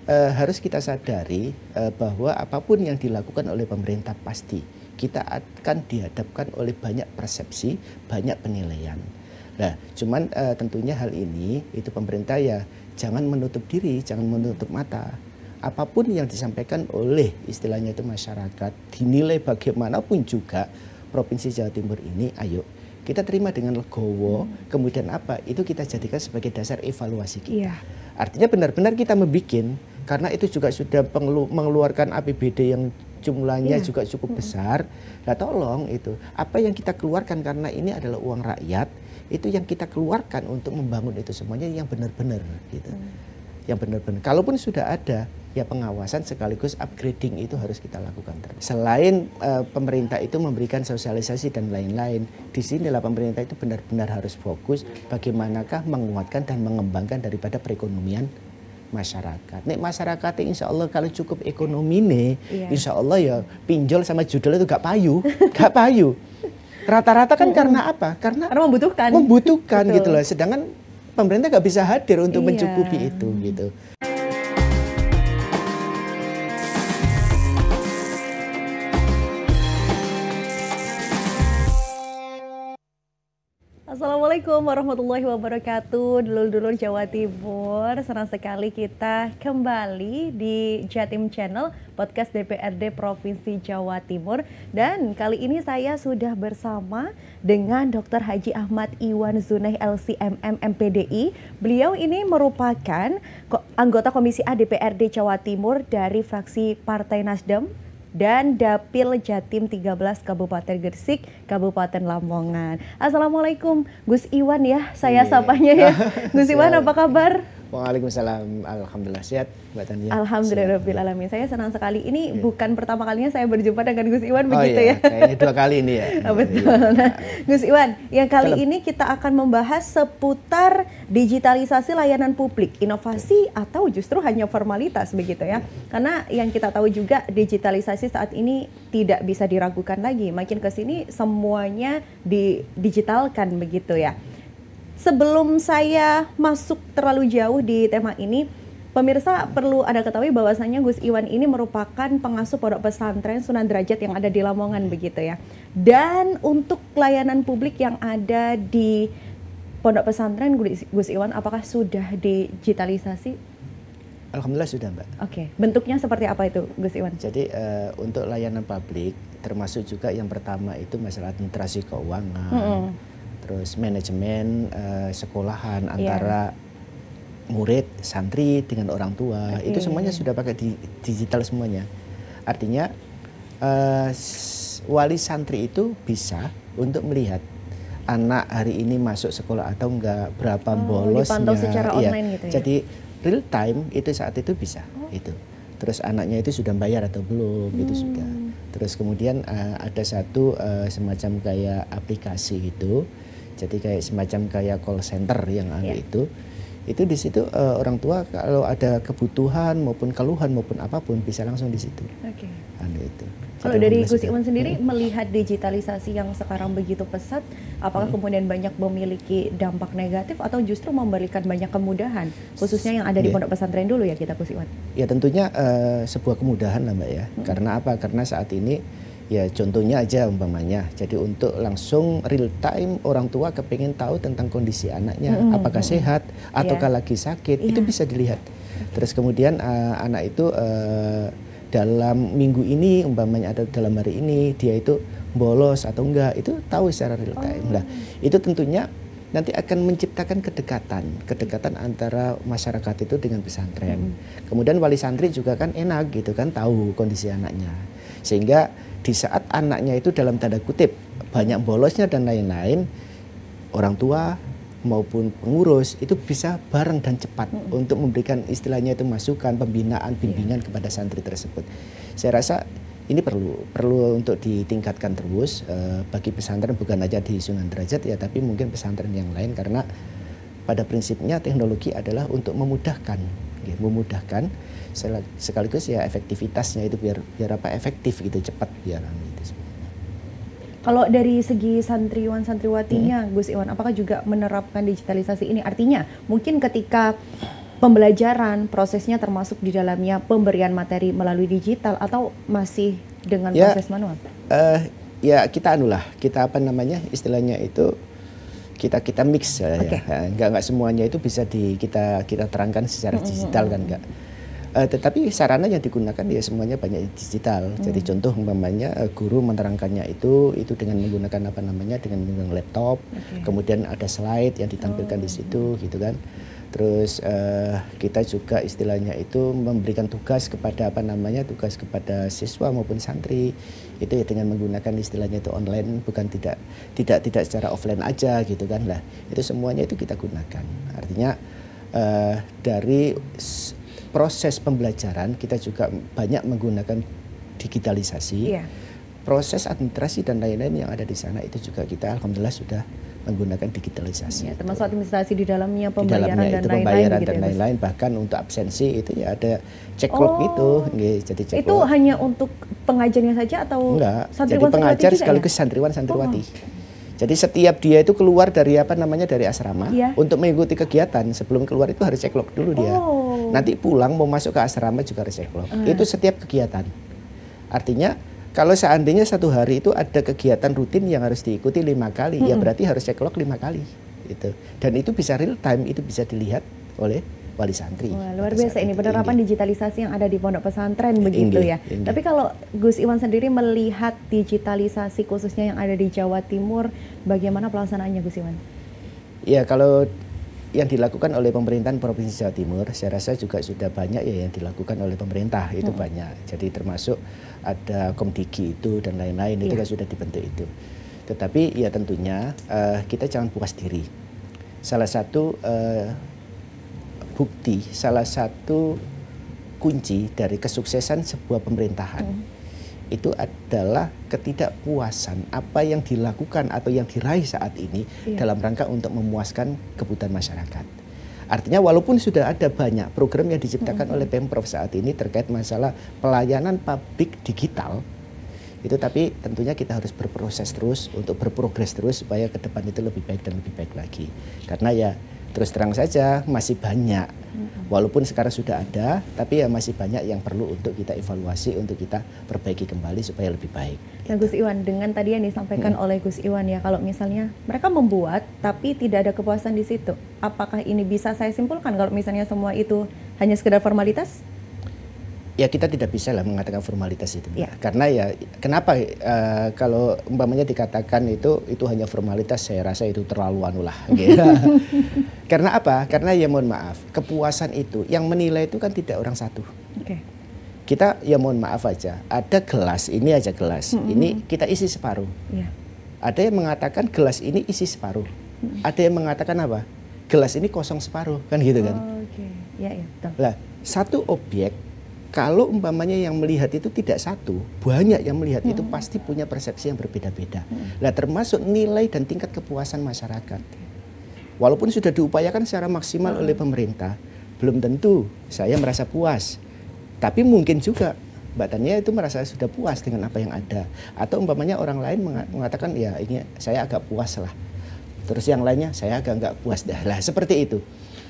harus kita sadari bahwa apapun yang dilakukan oleh pemerintah pasti kita akan dihadapkan oleh banyak persepsi, banyak penilaian. Nah, cuman tentunya hal ini itu pemerintah ya jangan menutup diri, jangan menutup mata. Apapun yang disampaikan oleh istilahnya itu masyarakat, dinilai bagaimanapun juga Provinsi Jawa Timur ini, ayo kita terima dengan legowo. Kemudian apa? Itu kita jadikan sebagai dasar evaluasi kita. Artinya benar-benar kita membikin, karena itu juga sudah mengeluarkan APBD yang jumlahnya juga cukup besar. Nah tolong itu, apa yang kita keluarkan karena ini adalah uang rakyat, itu yang kita keluarkan untuk membangun itu semuanya yang benar-benar gitu. Yang benar-benar. Kalaupun sudah ada, ya pengawasan sekaligus upgrading itu harus kita lakukan. Selain pemerintah itu memberikan sosialisasi dan lain-lain, di sinilah pemerintah itu benar-benar harus fokus bagaimanakah menguatkan dan mengembangkan daripada perekonomian masyarakat. Nek masyarakat insya Allah kalau cukup ekonomi nih, insya Allah ya pinjol sama judul itu gak payu, gak payu. Rata-rata kan karena apa? Karena membutuhkan gitu loh. Sedangkan pemerintah gak bisa hadir untuk mencukupi itu gitu. Assalamualaikum warahmatullahi wabarakatuh. Dulur-dulur Jawa Timur, senang sekali kita kembali di Jatim Channel, podcast DPRD Provinsi Jawa Timur. Dan kali ini saya sudah bersama dengan Dr. Haji Ahmad Iwan Zunaih LCMM MPDI. Beliau ini merupakan anggota Komisi A DPRD Jawa Timur dari fraksi Partai Nasdem dan Dapil Jatim 13 Kabupaten Gresik, Kabupaten Lamongan. Assalamualaikum Gus Iwan ya, saya sapanya ya. Gus Iwan apa kabar? Waalaikumsalam, alhamdulillah sehat Mbak Tania. Alhamdulillahirobbilalamin. Saya senang sekali. Ini bukan pertama kalinya saya berjumpa dengan Gus Iwan begitu ya. Kayaknya 2 kali ini ya. Betul. Nah, Gus Iwan, yang kali ini kita akan membahas seputar digitalisasi layanan publik, inovasi atau justru hanya formalitas begitu ya. Karena yang kita tahu juga digitalisasi saat ini tidak bisa diragukan lagi. Makin ke sini semuanya didigitalkan begitu ya. Sebelum saya masuk terlalu jauh di tema ini, pemirsa perlu Anda ketahui bahwasanya Gus Iwan ini merupakan pengasuh pondok pesantren Sunan Derajat yang ada di Lamongan begitu ya. Dan untuk layanan publik yang ada di pondok pesantren Gus Iwan, apakah sudah digitalisasi? Alhamdulillah sudah Mbak. Oke, bentuknya seperti apa itu Gus Iwan? Jadi untuk layanan publik termasuk juga yang pertama itu masalah administrasi keuangan. Terus manajemen sekolahan antara murid, santri dengan orang tua, itu semuanya sudah pakai digital semuanya. Artinya wali santri itu bisa untuk melihat anak hari ini masuk sekolah atau enggak, berapa bolosnya. Dipantau secara online gitu ya? Jadi real time itu saat itu bisa itu. Terus anaknya itu sudah bayar atau belum, itu sudah. Terus kemudian ada satu semacam kayak aplikasi gitu. Jadi kayak semacam kayak call center yang ada itu di situ orang tua kalau ada kebutuhan maupun keluhan maupun apapun bisa langsung di situ. Itu. Kalau dari Gus Iwan sendiri melihat digitalisasi yang sekarang begitu pesat, apakah kemudian banyak memiliki dampak negatif atau justru memberikan banyak kemudahan, khususnya yang ada di pondok pesantren dulu ya kita Gus Iwan? Ya tentunya sebuah kemudahan lah Mbak ya. Karena apa? Karena saat ini ya contohnya aja umpamanya, jadi untuk langsung real time orang tua kepingin tahu tentang kondisi anaknya, apakah sehat ataukah lagi sakit, itu bisa dilihat. Terus kemudian anak itu dalam minggu ini umpamanya atau dalam hari ini dia itu bolos atau enggak, itu tahu secara real time. Nah itu tentunya nanti akan menciptakan kedekatan antara masyarakat itu dengan pesantren. Kemudian wali santri juga kan enak gitu kan tahu kondisi anaknya, sehingga di saat anaknya itu dalam tanda kutip banyak bolosnya dan lain-lain, orang tua maupun pengurus itu bisa bareng dan cepat untuk memberikan istilahnya itu masukan, pembinaan, bimbingan kepada santri tersebut. Saya rasa ini perlu untuk ditingkatkan terus bagi pesantren, bukan aja di Sunan Derajat ya, tapi mungkin pesantren yang lain, karena pada prinsipnya teknologi adalah untuk memudahkan sekaligus ya efektivitasnya itu biar apa efektif gitu, cepat biar gitu. Kalau dari segi santriwan santriwatinya Gus Iwan, apakah juga menerapkan digitalisasi ini? Artinya mungkin ketika pembelajaran prosesnya termasuk di dalamnya pemberian materi melalui digital atau masih dengan Ya, proses manual? ya kita kita apa namanya istilahnya itu kita mix ya. Nggak semuanya itu bisa kita terangkan secara digital kan enggak. Tetapi sarana yang digunakan ya semuanya banyak digital. Jadi contoh umpamanya guru menerangkannya itu dengan menggunakan apa namanya dengan menggunakan laptop, kemudian ada slide yang ditampilkan di situ gitu kan. Terus kita juga istilahnya itu memberikan tugas kepada apa namanya tugas kepada siswa maupun santri itu ya dengan menggunakan istilahnya itu online, bukan tidak secara offline aja gitu kan lah. Itu semuanya itu kita gunakan. Artinya dari proses pembelajaran kita juga banyak menggunakan digitalisasi. Proses administrasi dan lain-lain yang ada di sana itu juga kita alhamdulillah sudah menggunakan digitalisasi. Ya, termasuk administrasi di dalamnya, di dalamnya dan lain-lain, bahkan untuk absensi itu ya ada ceklik itu. Jadi ceklik. Itu hanya untuk pengajarnya saja atau enggak? Jadi santriwan pengajar sekaligus santriwan santriwati. Jadi setiap dia itu keluar dari apa namanya dari asrama untuk mengikuti kegiatan, sebelum keluar itu harus ceklik dulu dia. Nanti pulang mau masuk ke asrama juga harus ceklik. Itu setiap kegiatan. Artinya kalau seandainya satu hari itu ada kegiatan rutin yang harus diikuti 5 kali, ya berarti harus ceklik 5 kali. Gitu. Dan itu bisa real time, itu bisa dilihat oleh wali santri. Wah, luar biasa ini penerapan digitalisasi yang ada di pondok pesantren begitu ya. Tapi kalau Gus Iwan sendiri melihat digitalisasi khususnya yang ada di Jawa Timur, bagaimana pelaksanaannya Gus Iwan? Ya kalau yang dilakukan oleh pemerintahan Provinsi Jawa Timur, saya rasa juga sudah banyak ya yang dilakukan oleh pemerintah itu banyak. Jadi termasuk ada Komdigi itu dan lain-lain itu kan sudah dibentuk itu. Tetapi ya tentunya kita jangan puas diri. Salah satu bukti, salah satu kunci dari kesuksesan sebuah pemerintahan itu adalah ketidakpuasan apa yang dilakukan atau yang diraih saat ini dalam rangka untuk memuaskan kebutuhan masyarakat. Artinya walaupun sudah ada banyak program yang diciptakan oleh Pemprov saat ini terkait masalah pelayanan publik digital, itu tapi tentunya kita harus berproses terus untuk berprogres terus supaya ke depan itu lebih baik dan lebih baik lagi. Karena ya terus terang saja masih banyak, walaupun sekarang sudah ada, tapi ya masih banyak yang perlu untuk kita evaluasi, untuk kita perbaiki kembali supaya lebih baik. Nah Gus Iwan, dengan tadi yang disampaikan oleh Gus Iwan ya, kalau misalnya mereka membuat tapi tidak ada kepuasan di situ, apakah ini bisa saya simpulkan kalau misalnya semua itu hanya sekedar formalitas? Ya kita tidak bisa lah mengatakan formalitas itu, karena ya kenapa kalau umpamanya dikatakan itu hanya formalitas, saya rasa itu terlalu anulah. Gitu. Karena apa? Karena ya mohon maaf, kepuasan itu yang menilai itu kan tidak orang satu. Kita ya mohon maaf aja, ada gelas ini aja gelas, ini kita isi separuh. Ada yang mengatakan gelas ini isi separuh, ada yang mengatakan apa? Gelas ini kosong separuh, kan gitu kan? Betul. Lah satu objek kalau umpamanya yang melihat itu tidak satu, banyak yang melihat itu pasti punya persepsi yang berbeda-beda. Nah, termasuk nilai dan tingkat kepuasan masyarakat. Walaupun sudah diupayakan secara maksimal oleh pemerintah, belum tentu saya merasa puas. Tapi mungkin juga Mbak Tania itu merasa sudah puas dengan apa yang ada. Atau umpamanya orang lain mengatakan ya ini saya agak puas lah. Terus yang lainnya saya agak nggak puas dah. Lah seperti itu.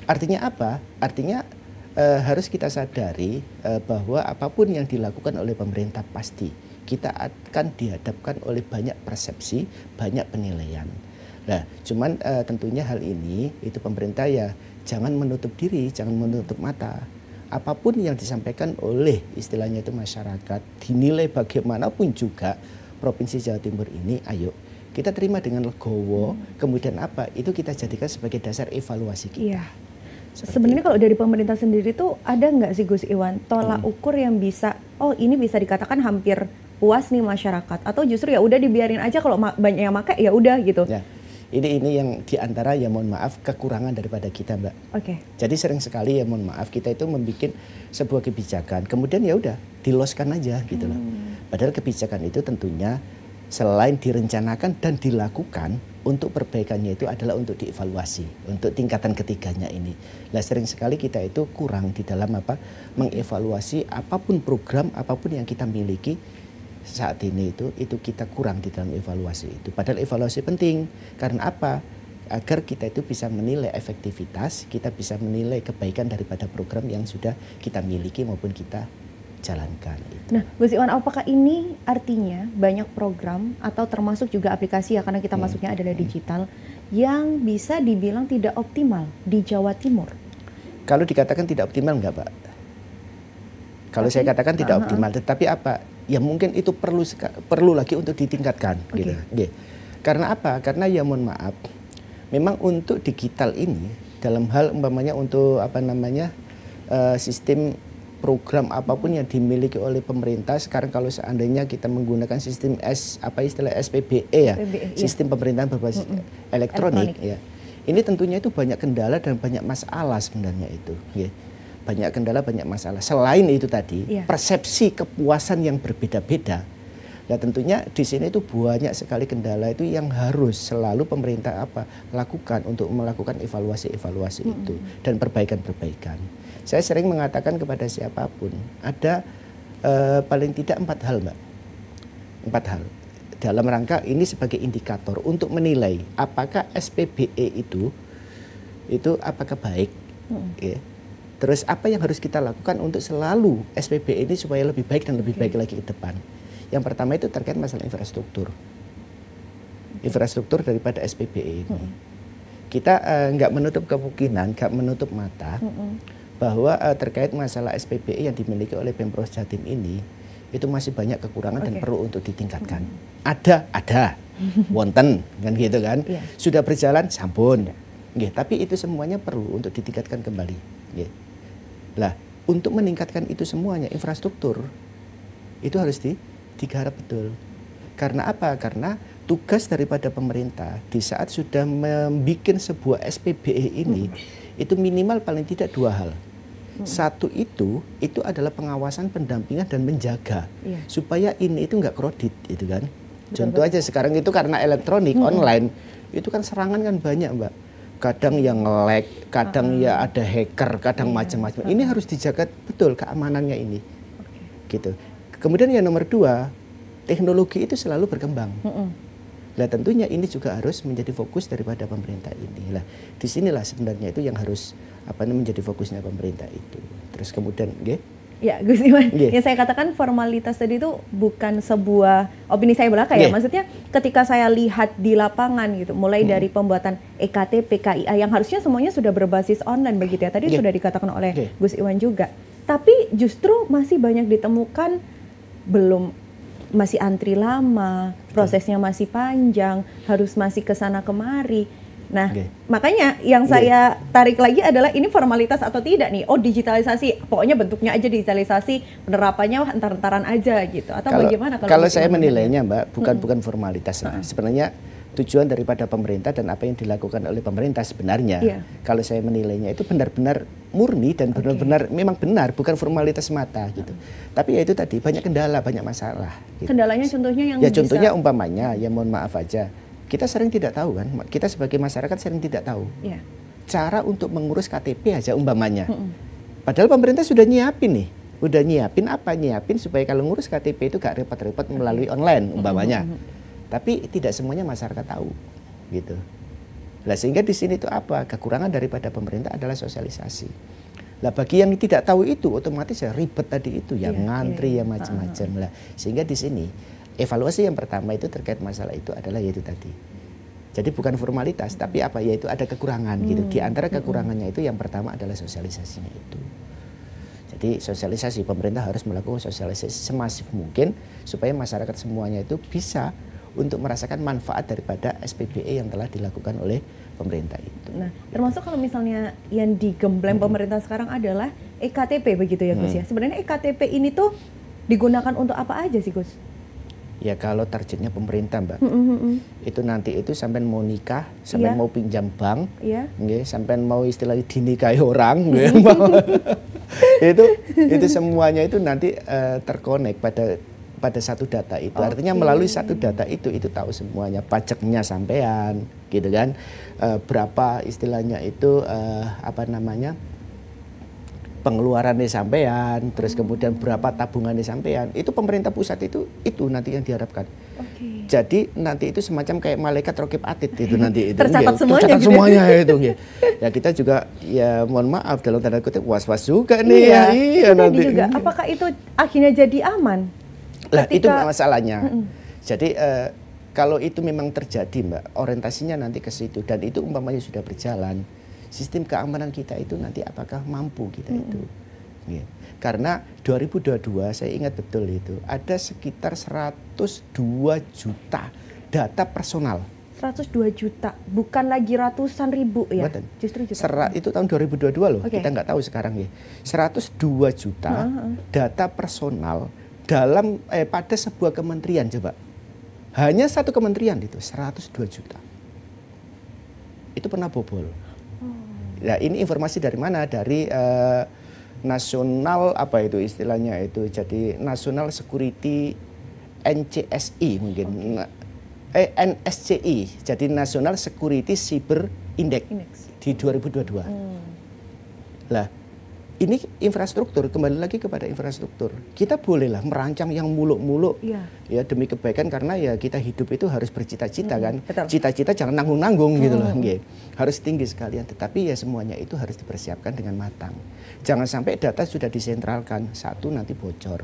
Artinya apa? Artinya harus kita sadari bahwa apapun yang dilakukan oleh pemerintah pasti kita akan dihadapkan oleh banyak persepsi, banyak penilaian. Nah, cuman tentunya hal ini itu pemerintah ya jangan menutup diri, jangan menutup mata. Apapun yang disampaikan oleh istilahnya itu masyarakat, dinilai bagaimanapun juga Provinsi Jawa Timur ini, ayo kita terima dengan legowo. Kemudian apa? Itu kita jadikan sebagai dasar evaluasi kita. Sebenarnya kalau dari pemerintah sendiri tuh ada nggak sih Gus Iwan tolak ukur yang bisa, oh ini bisa dikatakan hampir puas nih masyarakat, atau justru ya udah dibiarin aja kalau banyak yang pakai ya udah gitu. Ya. Ini yang diantara ya mohon maaf kekurangan daripada kita Mbak. Jadi sering sekali ya mohon maaf kita itu membuat sebuah kebijakan, kemudian ya udah diloskan aja gitu loh. Padahal kebijakan itu tentunya selain direncanakan dan dilakukan, untuk perbaikannya itu adalah untuk dievaluasi, untuk tingkatan ketiganya ini. Nah sering sekali kita itu kurang di dalam mengevaluasi apapun program, apapun yang kita miliki saat ini itu kita kurang di dalam evaluasi itu. Padahal evaluasi penting, karena apa? agar kita itu bisa menilai efektivitas, kita bisa menilai kebaikan daripada program yang sudah kita miliki maupun kita jalankan. Nah, Gus Iwan, apakah ini artinya banyak program atau termasuk juga aplikasi ya, karena kita masuknya adalah digital, yang bisa dibilang tidak optimal di Jawa Timur? Kalau dikatakan tidak optimal enggak, Pak? Kalau saya katakan tidak optimal, tetapi apa? Ya mungkin itu perlu lagi untuk ditingkatkan. Gitu. Karena apa? Karena ya mohon maaf, memang untuk digital ini dalam hal umpamanya untuk sistem program apapun yang dimiliki oleh pemerintah sekarang, kalau seandainya kita menggunakan sistem SPBE ya, sistem pemerintahan berbasis elektronik ya. Ini tentunya itu banyak kendala dan banyak masalah sebenarnya itu. Ya. Banyak kendala, banyak masalah. Selain itu tadi, persepsi kepuasan yang berbeda-beda. Nah tentunya di sini itu banyak sekali kendala itu yang harus selalu pemerintah lakukan untuk melakukan evaluasi-evaluasi itu dan perbaikan-perbaikan. Saya sering mengatakan kepada siapapun, ada paling tidak 4 hal, Mbak. 4 hal. Dalam rangka ini sebagai indikator untuk menilai apakah SPBE itu apakah baik. Ya. Terus apa yang harus kita lakukan untuk selalu SPBE ini supaya lebih baik dan lebih baik lagi ke depan. Yang pertama itu terkait masalah infrastruktur. Infrastruktur daripada SPBE ini. Kita nggak menutup kemungkinan, nggak menutup mata bahwa terkait masalah SPBE yang dimiliki oleh Pemprov Jatim ini itu masih banyak kekurangan dan perlu untuk ditingkatkan. Ada, wonten kan gitu kan. Sudah berjalan sampun. Tapi itu semuanya perlu untuk ditingkatkan kembali. Lah, untuk meningkatkan itu semuanya infrastruktur itu harus digarap betul. Karena apa? Karena tugas daripada pemerintah di saat sudah membuat sebuah SPBE ini itu minimal paling tidak 2 hal. Satu itu adalah pengawasan, pendampingan dan menjaga supaya ini itu nggak kredit, itu kan. Contoh aja sekarang itu karena elektronik online itu kan serangan kan banyak, Mbak. Kadang yang lag, kadang ya ada hacker, kadang macam-macam. Ini harus dijaga betul keamanannya ini. Gitu. Kemudian yang nomor 2, teknologi itu selalu berkembang. Nah tentunya ini juga harus menjadi fokus daripada pemerintah ini. Lah disinilah sebenarnya itu yang harus menjadi fokusnya pemerintah itu. Terus kemudian, ya Gus Iwan, yang saya katakan formalitas tadi itu bukan sebuah opini saya belaka ya. Maksudnya ketika saya lihat di lapangan gitu, mulai dari pembuatan EKTP, KIA yang harusnya semuanya sudah berbasis online begitu ya. Tadi sudah dikatakan oleh Gus Iwan juga. Tapi justru masih banyak ditemukan masih antri lama, prosesnya masih panjang, harus masih kesana kemari. Nah, makanya yang saya tarik lagi adalah ini formalitas atau tidak nih? Oh, digitalisasi, pokoknya bentuknya aja digitalisasi, penerapannya entar-entaran aja gitu. Atau bagaimana? Kalau saya menilainya, Mbak, bukan formalitas. Sebenarnya tujuan daripada pemerintah dan apa yang dilakukan oleh pemerintah sebenarnya, kalau saya menilainya itu benar-benar murni dan benar-benar memang benar, bukan formalitas semata gitu. Tapi ya itu tadi banyak kendala, banyak masalah. Gitu. Kendalanya contohnya yang contohnya umpamanya, ya mohon maaf aja. Kita sering tidak tahu kan, kita sebagai masyarakat sering tidak tahu cara untuk mengurus KTP aja umpamanya. Padahal pemerintah sudah nyiapin nih, nyiapin supaya kalau ngurus KTP itu gak repot-repot melalui online umpamanya. Tapi tidak semuanya masyarakat tahu, gitu. Nah sehingga di sini itu kekurangan daripada pemerintah adalah sosialisasi. Lah bagi yang tidak tahu itu otomatis ya ribet tadi itu, yang ngantri ya macam-macam lah. Sehingga di sini evaluasi yang pertama itu terkait masalah itu adalah yaitu tadi. Jadi bukan formalitas, tapi yaitu ada kekurangan gitu. Di antara kekurangannya itu yang pertama adalah sosialisasinya itu. Jadi sosialisasi, pemerintah harus melakukan sosialisasi semasif mungkin supaya masyarakat semuanya itu bisa untuk merasakan manfaat daripada SPBE yang telah dilakukan oleh pemerintah itu. Nah, termasuk kalau misalnya yang digembleng pemerintah sekarang adalah EKTP begitu ya Gus ya. Sebenarnya EKTP ini tuh digunakan untuk apa aja sih Gus? Ya kalau targetnya pemerintah, Mbak, itu nanti itu sampai mau nikah, sampai mau pinjam bank, sampai mau istilahnya dinikahi orang, itu semuanya itu nanti terkonek pada satu data itu. Artinya melalui satu data itu tahu semuanya, pajaknya sampean, gitu kan, berapa istilahnya itu pengeluarannya sampean, terus kemudian berapa tabungannya sampean, itu pemerintah pusat itu nanti yang diharapkan. Jadi nanti itu semacam kayak malaikat rokib atid itu nanti itu. Tercatat semuanya. Tercatat gitu. semuanya itu. Ya kita juga ya mohon maaf dalam tanda kutip was-was juga nih ya. Iya nanti juga. Apakah itu akhirnya jadi aman? Lah itu masalahnya. Jadi kalau itu memang terjadi Mbak, orientasinya nanti ke situ dan itu umpamanya sudah berjalan, sistem keamanan kita itu nanti apakah mampu kita itu. Ya. Karena 2022 saya ingat betul itu ada sekitar 102 juta data personal. 102 juta, bukan lagi ratusan ribu ya? Betul. Justru juta. Itu tahun 2022 loh, kita nggak tahu sekarang ya. 102 juta data personal dalam pada sebuah kementerian coba. Hanya satu kementerian itu 102 juta. Itu pernah bobol. Nah ini informasi dari mana? Dari nasional apa itu istilahnya itu, jadi National Security NCSI mungkin, NSCI, jadi National Security Cyber Index di 2022. Lah ini infrastruktur, kembali lagi kepada infrastruktur. Kita bolehlah merancang yang muluk-muluk ya demi kebaikan, karena ya kita hidup itu harus bercita-cita kan. Cita-cita jangan nanggung-nanggung gitu loh. Harus tinggi sekalian, tetapi ya semuanya itu harus dipersiapkan dengan matang. Jangan sampai data sudah disentralkan, satu nanti bocor.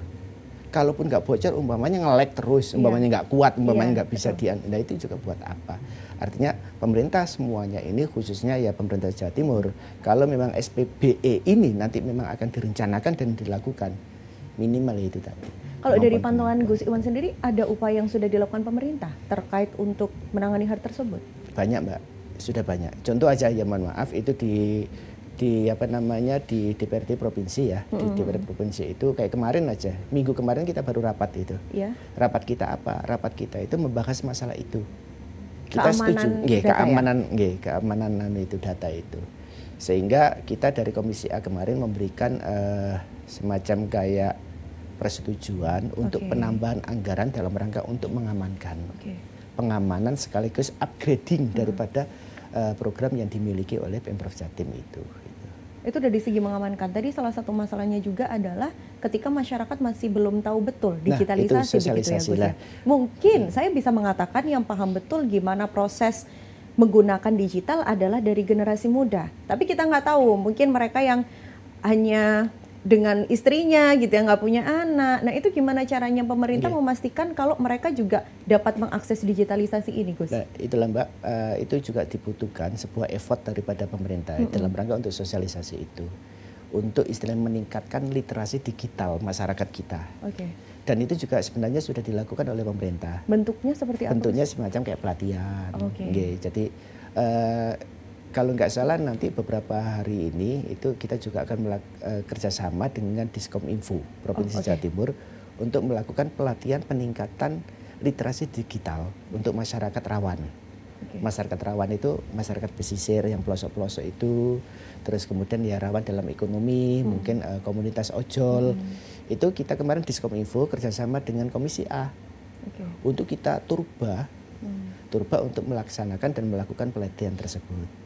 Kalaupun nggak bocor, umpamanya nge-lag terus, umpamanya nggak kuat, umpamanya nggak bisa nah itu juga buat apa? Artinya pemerintah semuanya ini, khususnya ya pemerintah Jawa Timur, kalau memang SPBE ini nanti memang akan direncanakan dan dilakukan, minimal itu tadi. Kalau dari pantauan Gus Iwan sendiri, ada upaya yang sudah dilakukan pemerintah terkait untuk menangani hal tersebut? Banyak Mbak, sudah banyak. Contoh aja ya mohon maaf, itu di apa namanya di DPRD provinsi ya, di DPRD provinsi itu kayak kemarin aja, minggu kemarin kita baru rapat itu. Rapat kita apa? Rapat kita itu membahas masalah itu. Kita setuju, keamanan itu data itu. Sehingga kita dari Komisi A kemarin memberikan semacam kayak persetujuan untuk penambahan anggaran dalam rangka untuk mengamankan pengamanan sekaligus upgrading daripada program yang dimiliki oleh Pemprov Jatim itu. Itu dari segi mengamankan. Tadi salah satu masalahnya juga adalah ketika masyarakat masih belum tahu betul digitalisasi, begitu ya Gus ya. Mungkin saya bisa mengatakan yang paham betul gimana proses menggunakan digital adalah dari generasi muda. Tapi kita nggak tahu, mungkin mereka yang hanya dengan istrinya gitu ya, nggak punya anak. Nah itu gimana caranya pemerintah memastikan kalau mereka juga dapat mengakses digitalisasi ini, Gus? Nah, itulah Mbak, itu juga dibutuhkan sebuah effort daripada pemerintah dalam rangka untuk sosialisasi itu, untuk istilahnya meningkatkan literasi digital masyarakat kita. Dan itu juga sebenarnya sudah dilakukan oleh pemerintah. Bentuknya seperti apa? Bentuknya semacam kayak pelatihan. Jadi kalau nggak salah nanti beberapa hari ini itu kita juga akan kerjasama dengan Diskominfo Provinsi Jawa Timur untuk melakukan pelatihan peningkatan literasi digital untuk masyarakat rawan. Masyarakat rawan itu masyarakat pesisir yang pelosok-pelosok itu, terus kemudian ya rawan dalam ekonomi, mungkin komunitas ojol. Itu kita kemarin Diskominfo kerjasama dengan Komisi A untuk kita turba untuk melaksanakan dan melakukan pelatihan tersebut.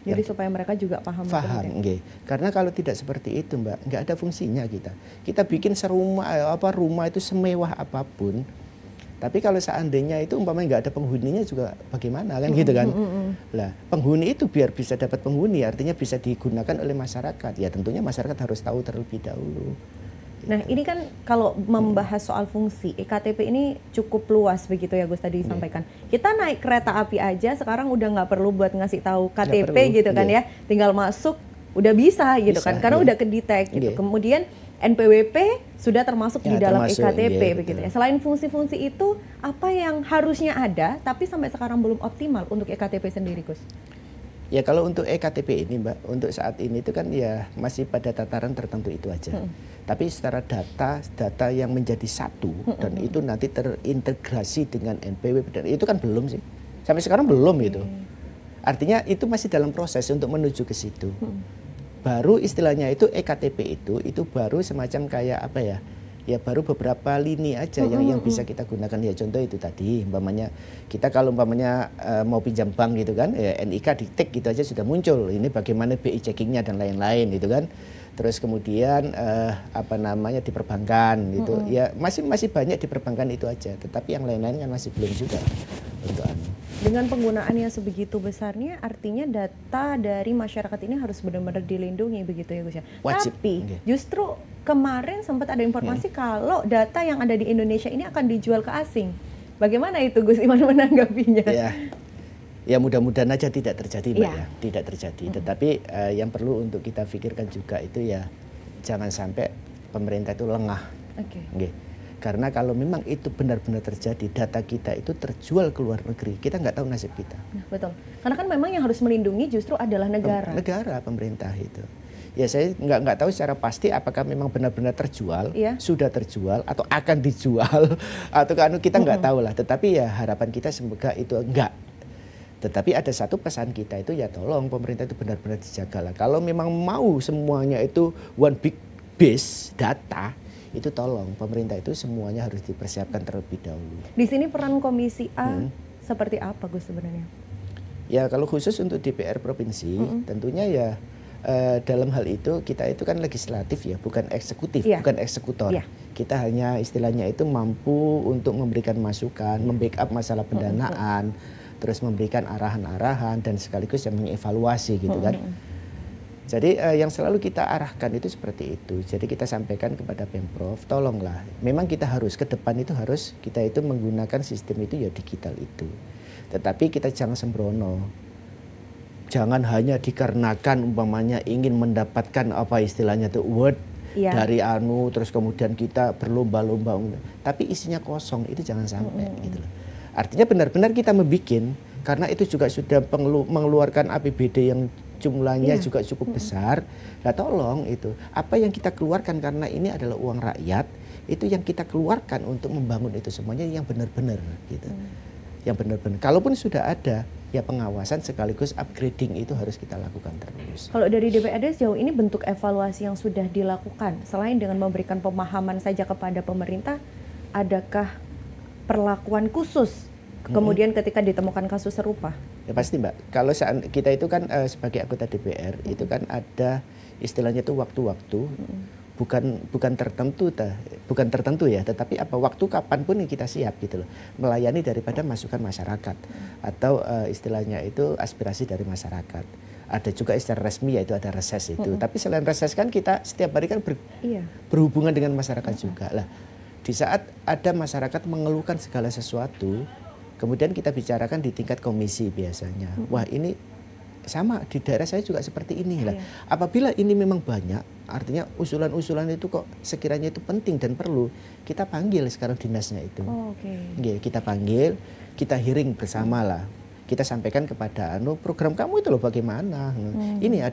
Jadi supaya mereka juga paham. Karena kalau tidak seperti itu Mbak, nggak ada fungsinya kita. Kita bikin rumah itu semewah apapun, tapi kalau seandainya itu umpamanya nggak ada penghuninya juga bagaimana kan gitu kan. Lah penghuni itu biar bisa dapat penghuni artinya bisa digunakan oleh masyarakat. Ya tentunya masyarakat harus tahu terlebih dahulu. Nah ini kan kalau membahas soal fungsi, EKTP ini cukup luas begitu ya Gus tadi disampaikan. Kita naik kereta api aja sekarang udah nggak perlu buat ngasih tahu KTP gitu kan ya, tinggal masuk udah bisa gitu kan, karena udah kedetek gitu. Kemudian NPWP sudah termasuk di dalam EKTP begitu ya. Selain fungsi-fungsi itu, apa yang harusnya ada tapi sampai sekarang belum optimal untuk EKTP sendiri Gus? Ya kalau untuk EKTP ini Mbak, untuk saat ini itu kan ya masih pada tataran tertentu itu aja. Tapi secara data yang menjadi satu dan itu nanti terintegrasi dengan NPWP dan itu kan belum sih. Sampai sekarang belum itu. Artinya itu masih dalam proses untuk menuju ke situ. Baru istilahnya itu EKTP itu baru semacam kayak apa ya? Ya baru beberapa lini aja yang bisa kita gunakan. Ya contoh itu tadi umpamanya kita kalau umpamanya mau pinjam bank gitu kan, ya NIK di tag gitu aja sudah muncul. Ini bagaimana BI checkingnya dan lain-lain gitu kan. Terus kemudian apa namanya di perbankan gitu. Ya masih banyak di perbankan itu aja. Tetapi yang lain-lain kan masih belum juga untuk Dengan penggunaan yang sebegitu besarnya, artinya data dari masyarakat ini harus benar-benar dilindungi begitu ya Gus ya. Wajib. Tapi justru kemarin sempat ada informasi kalau data yang ada di Indonesia ini akan dijual ke asing. Bagaimana itu Gus Iwan menanggapinya? Ya mudah-mudahan aja tidak terjadi Mbak ya, tidak terjadi. Tetapi yang perlu untuk kita pikirkan juga itu ya jangan sampai pemerintah itu lengah. Karena kalau memang itu benar-benar terjadi, data kita itu terjual ke luar negeri, kita nggak tahu nasib kita. Betul. Karena kan memang yang harus melindungi justru adalah negara. Negara, pemerintah itu. Ya saya nggak tahu secara pasti apakah memang benar-benar terjual, sudah terjual atau akan dijual atau kan kita nggak tahu lah. Tetapi ya harapan kita semoga itu enggak. Tetapi ada satu pesan kita itu ya tolong pemerintah itu benar-benar dijagalah. Kalau memang mau semuanya itu one big base data, itu tolong pemerintah itu semuanya harus dipersiapkan terlebih dahulu. Di sini peran Komisi A seperti apa Gus sebenarnya? Ya kalau khusus untuk DPR provinsi tentunya ya dalam hal itu kita itu kan legislatif ya, bukan eksekutif, bukan eksekutor. Kita hanya istilahnya itu mampu untuk memberikan masukan, membackup masalah pendanaan, terus memberikan arahan-arahan dan sekaligus yang mengevaluasi gitu kan. Jadi yang selalu kita arahkan itu seperti itu. Jadi kita sampaikan kepada Pemprov, tolonglah. Memang kita harus ke depan itu harus kita itu menggunakan sistem itu ya digital itu. Tetapi kita jangan sembrono. Jangan hanya dikarenakan umpamanya ingin mendapatkan apa istilahnya itu word dari terus kemudian kita berlomba-lomba. Tapi isinya kosong, itu jangan sampai gitu loh. Artinya benar-benar kita membikin, karena itu juga sudah mengeluarkan APBD yang jumlahnya juga cukup besar. Nah tolong itu, apa yang kita keluarkan karena ini adalah uang rakyat, itu yang kita keluarkan untuk membangun itu semuanya yang benar-benar gitu. Yang benar-benar, kalaupun sudah ada, ya pengawasan sekaligus upgrading itu harus kita lakukan terus. Kalau dari DPRD sejauh ini bentuk evaluasi yang sudah dilakukan, selain dengan memberikan pemahaman saja kepada pemerintah, adakah perlakuan khusus kemudian ketika ditemukan kasus serupa? Ya pasti Mbak, kalau kita itu kan sebagai anggota DPR itu kan ada istilahnya itu waktu-waktu, bukan tertentu ya, tetapi apa waktu kapanpun kita siap gitu loh, melayani daripada masukan masyarakat atau istilahnya itu aspirasi dari masyarakat. Ada juga istilah resmi yaitu ada reses itu. Tapi selain reses kan kita setiap hari kan berhubungan dengan masyarakat juga lah. Di saat ada masyarakat mengeluhkan segala sesuatu, kemudian kita bicarakan di tingkat komisi biasanya. Wah ini sama di daerah saya juga seperti ini lah. Apabila ini memang banyak, artinya usulan-usulan itu kok sekiranya itu penting dan perlu, kita panggil sekarang dinasnya itu. Kita panggil, kita hearing bersama lah. Kita sampaikan kepada program kamu itu loh bagaimana. Ini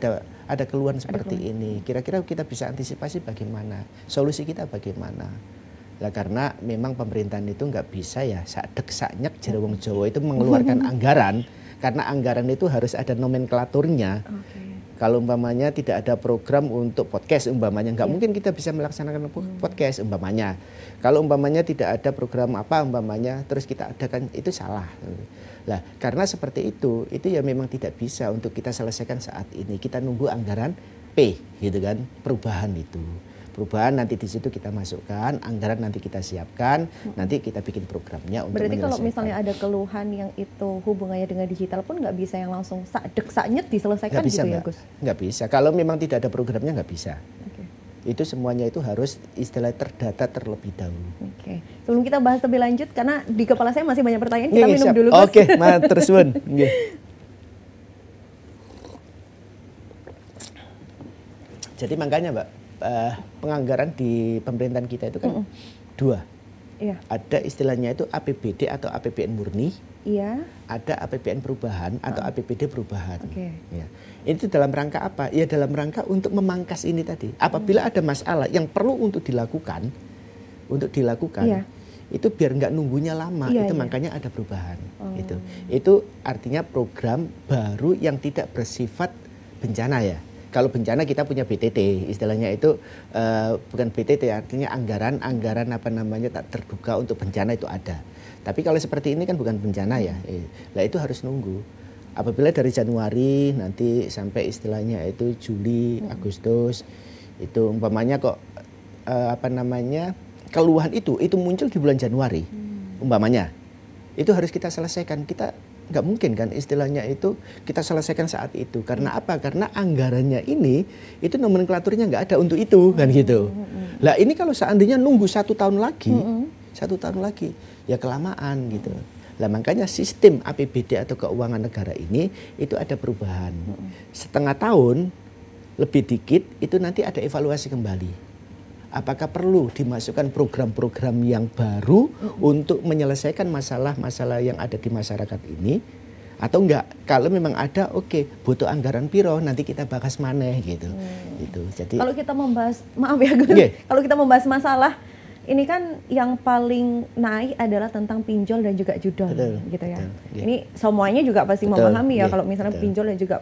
ada keluhan seperti ini. Kira-kira kita bisa antisipasi bagaimana? Solusi kita bagaimana? Lah karena memang pemerintahan itu nggak bisa ya sak-dek-saknyek jare wong Jawa itu mengeluarkan anggaran, karena anggaran itu harus ada nomenklaturnya. Kalau umpamanya tidak ada program untuk podcast umpamanya, nggak mungkin kita bisa melaksanakan podcast umpamanya. Kalau umpamanya tidak ada program apa umpamanya, terus kita adakan, itu salah. Lah karena seperti itu ya memang tidak bisa untuk kita selesaikan saat ini. Kita nunggu anggaran P gitu kan, perubahan itu. Perubahan nanti di situ kita masukkan, anggaran nanti kita siapkan, nanti kita bikin programnya untuk berarti menyelesaikan. Kalau misalnya ada keluhan yang itu hubungannya dengan digital pun nggak bisa yang langsung sak-dek-saknyet diselesaikan bisa, gitu ya Gus? Nggak bisa, kalau memang tidak ada programnya nggak bisa. Itu semuanya itu harus istilah terdata terlebih dahulu. Sebelum kita bahas lebih lanjut, karena di kepala saya masih banyak pertanyaan, kita minum dulu Gus. Terus Bun. Jadi makanya Mbak, penganggaran di pemerintahan kita itu kan dua. Ada istilahnya itu APBD atau APBN murni. Ada APBN perubahan atau APBD perubahan. Itu dalam rangka apa? Ya dalam rangka untuk memangkas ini tadi. Apabila ada masalah yang perlu untuk dilakukan, itu biar nggak nunggunya lama. Makanya ada perubahan. Itu artinya program baru yang tidak bersifat bencana ya. Kalau bencana kita punya BTT, istilahnya itu bukan BTT, artinya anggaran apa namanya tak terduga untuk bencana itu ada. Tapi kalau seperti ini kan bukan bencana ya, lah itu harus nunggu. Apabila dari Januari nanti sampai istilahnya itu Juli, Agustus, Itu umpamanya kok keluhan itu muncul di bulan Januari, umpamanya. Itu harus kita selesaikan. Kita nggak mungkin kan istilahnya itu kita selesaikan saat itu. Karena apa? Karena anggarannya itu nomenklaturnya nggak ada untuk itu kan gitu. Lah ini kalau seandainya nunggu 1 tahun lagi, 1 tahun lagi ya kelamaan gitu. Lah makanya sistem APBD atau keuangan negara ini itu ada perubahan. Setengah tahun lebih dikit itu nanti ada evaluasi kembali. Apakah perlu dimasukkan program-program yang baru untuk menyelesaikan masalah-masalah yang ada di masyarakat ini atau enggak? Kalau memang ada, oke, butuh anggaran piro, nanti kita bahas maneh gitu. Gitu. Jadi kalau kita membahas, maaf ya Gus, kalau kita membahas masalah ini kan yang paling naik adalah tentang pinjol dan juga judol, gitu ya. Ini semuanya juga pasti memahami ya kalau misalnya pinjol dan juga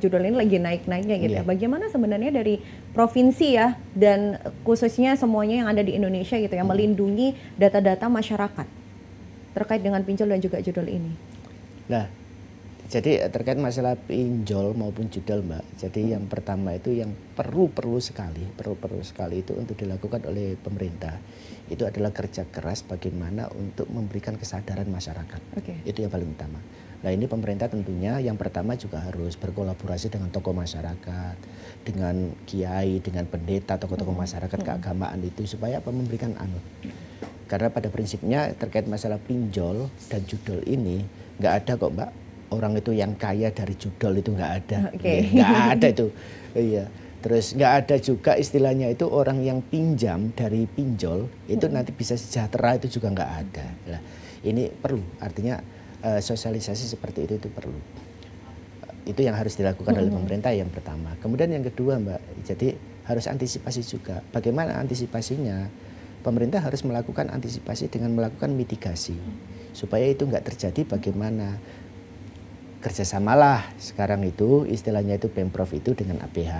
judol ini lagi naik-naiknya gitu ya. Bagaimana sebenarnya dari provinsi ya dan khususnya semuanya yang ada di Indonesia gitu ya melindungi data-data masyarakat terkait dengan pinjol dan juga judol ini. Nah, jadi terkait masalah pinjol maupun judol Mbak, jadi yang pertama itu yang perlu sekali itu untuk dilakukan oleh pemerintah itu adalah kerja keras bagaimana untuk memberikan kesadaran masyarakat. Itu yang paling utama. Nah ini pemerintah tentunya yang pertama juga harus berkolaborasi dengan tokoh masyarakat, dengan kiai, dengan pendeta, tokoh-tokoh masyarakat keagamaan itu supaya memberikan karena pada prinsipnya terkait masalah pinjol dan judol ini nggak ada kok Mbak. Orang itu yang kaya dari judol itu nggak ada, nggak ada itu. Iya. Terus nggak ada juga istilahnya itu orang yang pinjam dari pinjol itu nanti bisa sejahtera itu juga nggak ada. Nah, ini perlu, artinya sosialisasi seperti itu perlu. Itu yang harus dilakukan oleh pemerintah yang pertama. Kemudian yang kedua Mbak, jadi harus antisipasi juga. Bagaimana antisipasinya? Pemerintah harus melakukan antisipasi dengan melakukan mitigasi supaya itu nggak terjadi. Bagaimana? Kerjasamalah sekarang itu istilahnya itu Pemprov itu dengan APH,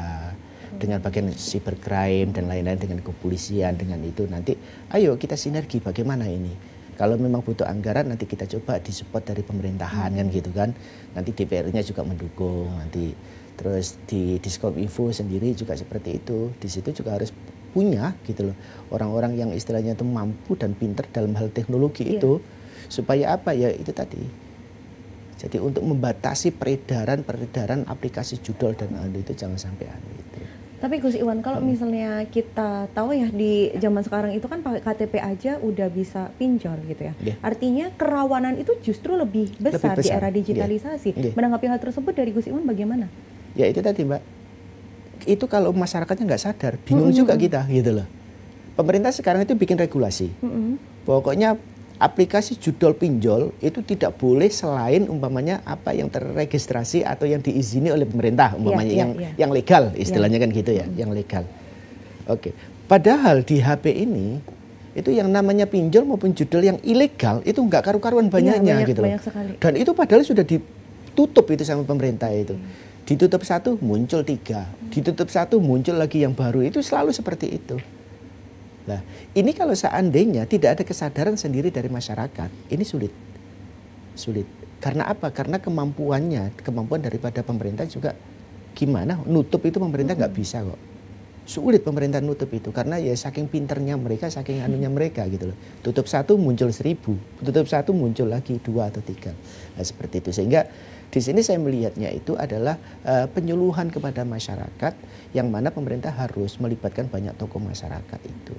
dengan bagian cybercrime dan lain-lain, dengan kepolisian, dengan itu nanti ayo kita sinergi bagaimana ini. Kalau memang butuh anggaran nanti kita coba disupport dari pemerintahan kan gitu kan. Nanti DPR-nya juga mendukung nanti. Terus di Diskominfo sendiri juga seperti itu. Di situ juga harus punya gitu loh orang-orang yang istilahnya itu mampu dan pinter dalam hal teknologi itu supaya apa ya itu tadi. Jadi untuk membatasi peredaran aplikasi judol dan itu jangan sampai itu. Tapi Gus Iwan, kalau misalnya kita tahu ya di zaman sekarang itu kan pakai KTP aja udah bisa pinjol gitu ya. Artinya kerawanan itu justru lebih besar di era digitalisasi. Menanggapi hal tersebut dari Gus Iwan bagaimana? Ya itu tadi Mbak. Itu kalau masyarakatnya nggak sadar, bingung juga kita gitu loh. Pemerintah sekarang itu bikin regulasi. Pokoknya aplikasi judol pinjol itu tidak boleh selain umpamanya apa yang terregistrasi atau yang diizini oleh pemerintah umpamanya yang legal istilahnya kan gitu ya, yang legal. Oke. Padahal di HP ini itu yang namanya pinjol maupun judol yang ilegal itu nggak karu-karuan banyaknya gitu loh. Dan itu padahal sudah ditutup itu sama pemerintah itu. Ditutup 1 muncul 3, ditutup 1 muncul lagi yang baru, itu selalu seperti itu. Nah, ini kalau seandainya tidak ada kesadaran sendiri dari masyarakat, ini sulit. Karena apa? Karena kemampuan daripada pemerintah juga gimana? Nutup itu pemerintah nggak bisa kok. Sulit pemerintah nutup itu karena ya saking pinternya mereka, saking anunya mereka gitu loh. Tutup 1 muncul 1000, tutup 1 muncul lagi 2 atau 3. Nah, seperti itu. Sehingga di sini saya melihatnya itu adalah penyuluhan kepada masyarakat yang mana pemerintah harus melibatkan banyak tokoh masyarakat itu.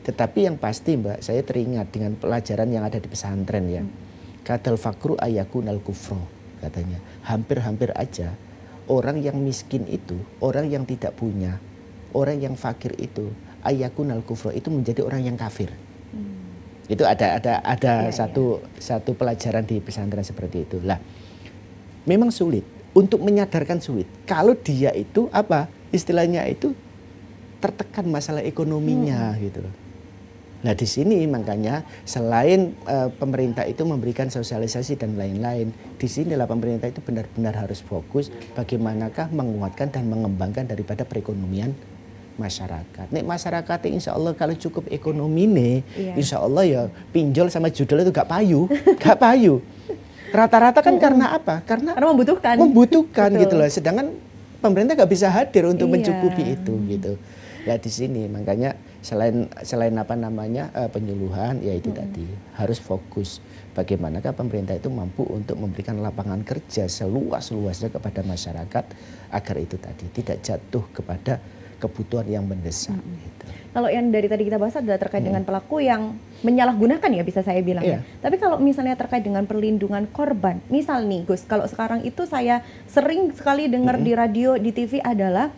Tetapi yang pasti Mbak, saya teringat dengan pelajaran yang ada di pesantren ya. Kadal fakru ayakunal kufro katanya. Hampir-hampir aja orang yang miskin itu, orang yang tidak punya, orang yang fakir itu, ayakunal kufro itu menjadi orang yang kafir. Itu ada satu pelajaran di pesantren seperti itu. Lah, memang sulit untuk menyadarkan sulit. Kalau dia itu apa istilahnya itu tertekan masalah ekonominya gitu loh. Nah di sini makanya selain pemerintah itu memberikan sosialisasi dan lain-lain, di sinilah pemerintah itu benar-benar harus fokus bagaimanakah menguatkan dan mengembangkan daripada perekonomian masyarakat. Nek masyarakat insya Allah kalau cukup ekonomi nih, insya Allah ya pinjol sama judul itu gak payu. Rata-rata kan karena apa? Karena membutuhkan gitu loh. Sedangkan pemerintah gak bisa hadir untuk mencukupi itu gitu. Nah di sini makanya selain apa namanya penyuluhan, ya itu tadi harus fokus bagaimanakah pemerintah itu mampu untuk memberikan lapangan kerja seluas-luasnya kepada masyarakat agar itu tadi tidak jatuh kepada kebutuhan yang mendesak. Gitu. Kalau yang dari tadi kita bahas adalah terkait dengan pelaku yang menyalahgunakan ya bisa saya bilang ya. Tapi kalau misalnya terkait dengan perlindungan korban, misal nih Gus, kalau sekarang itu saya sering sekali dengar di radio, di TV adalah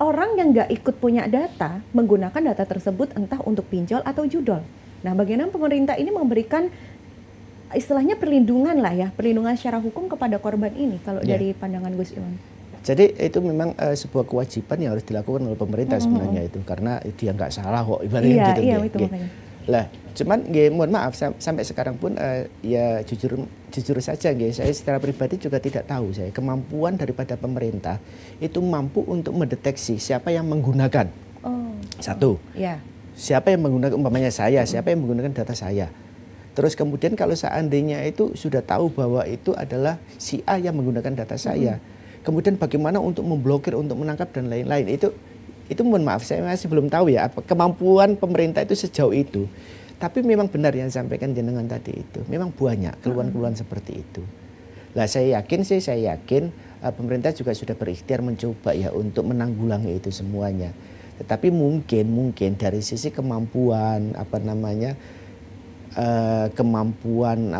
orang yang nggak ikut punya data menggunakan data tersebut entah untuk pinjol atau judol. Nah, bagaimana pemerintah ini memberikan istilahnya perlindungan lah ya, perlindungan secara hukum kepada korban ini kalau dari pandangan Gus Iwan? Jadi itu memang sebuah kewajiban yang harus dilakukan oleh pemerintah sebenarnya itu, karena dia nggak salah kok ibaratnya gitu. Iya, itu makanya. Lah, cuman mohon maaf sampai sekarang pun ya jujur saja saya secara pribadi juga tidak tahu saya kemampuan daripada pemerintah itu mampu untuk mendeteksi siapa yang menggunakan. Satu. Siapa yang menggunakan umpamanya saya, siapa yang menggunakan data saya. Terus kemudian kalau seandainya itu sudah tahu bahwa itu adalah si A yang menggunakan data saya. Kemudian bagaimana untuk memblokir, untuk menangkap dan lain-lain. Itu mohon maaf saya masih belum tahu ya apa kemampuan pemerintah itu sejauh itu. Tapi memang benar yang disampaikan jenengan tadi itu. Memang banyak keluhan-keluhan seperti itu. Lah saya yakin pemerintah juga sudah berikhtiar mencoba ya untuk menanggulangi itu semuanya. Tetapi mungkin dari sisi kemampuan kemampuan